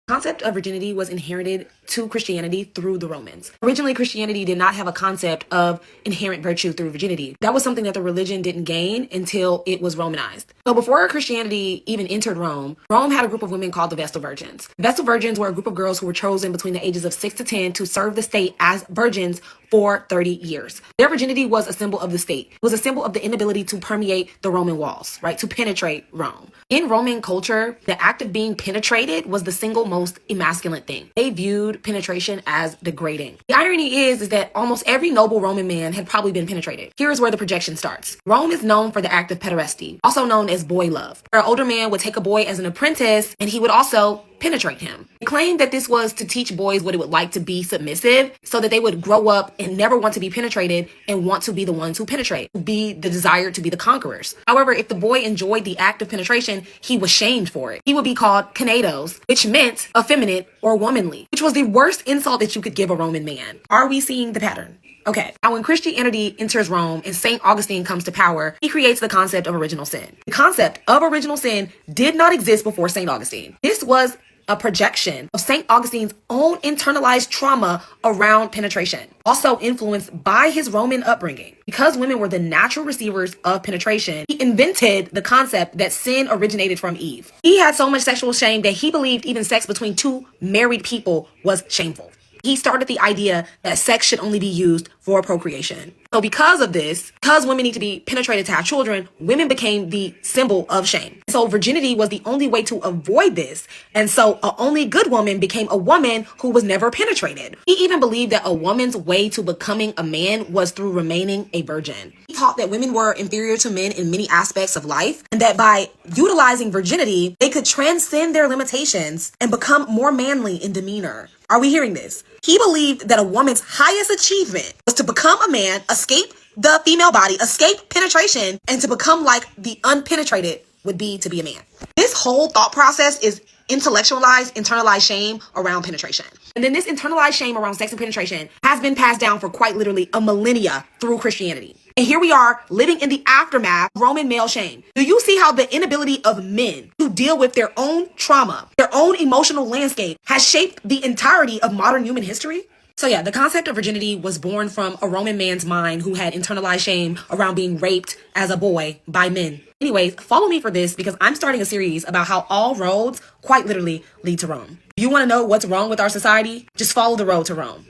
Concept of virginity was inherited to Christianity through the Romans. Originally, Christianity did not have a concept of inherent virtue through virginity. That was something that the religion didn't gain until it was Romanized. So before Christianity even entered Rome, Rome had a group of women called the Vestal Virgins. Vestal Virgins were a group of girls who were chosen between the ages of 6 to 10 to serve the state as virgins for 30 years. Their virginity was a symbol of the state. It was a symbol of the inability to permeate the Roman walls, right? To penetrate Rome. In Roman culture, the act of being penetrated was the single most emasculine thing. They viewed penetration as degrading. The irony is that almost every noble Roman man had probably been penetrated. Here is where the projection starts. Rome is known for the act of pederasty, also known as boy love, where an older man would take a boy as an apprentice and he would also penetrate him. They claimed that this was to teach boys what it would like to be submissive so that they would grow up and never want to be penetrated and want to be the ones who penetrate, be the desire to be the conquerors. However, if the boy enjoyed the act of penetration, he was shamed for it. He would be called kanatos, which meant effeminate or womanly, which was the worst insult that you could give a Roman man. Are we seeing the pattern? Okay, now when Christianity enters Rome and St. Augustine comes to power, he creates the concept of original sin. The concept of original sin did not exist before St. Augustine. This was a projection of St. Augustine's own internalized trauma around penetration, also influenced by his Roman upbringing. Because women were the natural receivers of penetration, he invented the concept that sin originated from Eve. He had so much sexual shame that he believed even sex between two married people was shameful. He started the idea that sex should only be used for procreation. So because of this, because women need to be penetrated to have children, women became the symbol of shame. So virginity was the only way to avoid this. And so a only good woman became a woman who was never penetrated. He even believed that a woman's way to becoming a man was through remaining a virgin. He taught that women were inferior to men in many aspects of life, and that by utilizing virginity, they could transcend their limitations and become more manly in demeanor. Are we hearing this? He believed that a woman's highest achievement was to become a man, escape the female body, escape penetration, and to become like the unpenetrated would be to be a man. This whole thought process is intellectualized, internalized shame around penetration. And then this internalized shame around sex and penetration has been passed down for quite literally a millennia through Christianity. And here we are living in the aftermath of Roman male shame. Do you see how the inability of men to deal with their own trauma, their own emotional landscape has shaped the entirety of modern human history? So yeah, the concept of virginity was born from a Roman man's mind who had internalized shame around being raped as a boy by men. Anyways, follow me for this because I'm starting a series about how all roads quite literally lead to Rome. If you want to know what's wrong with our society, just follow the road to Rome.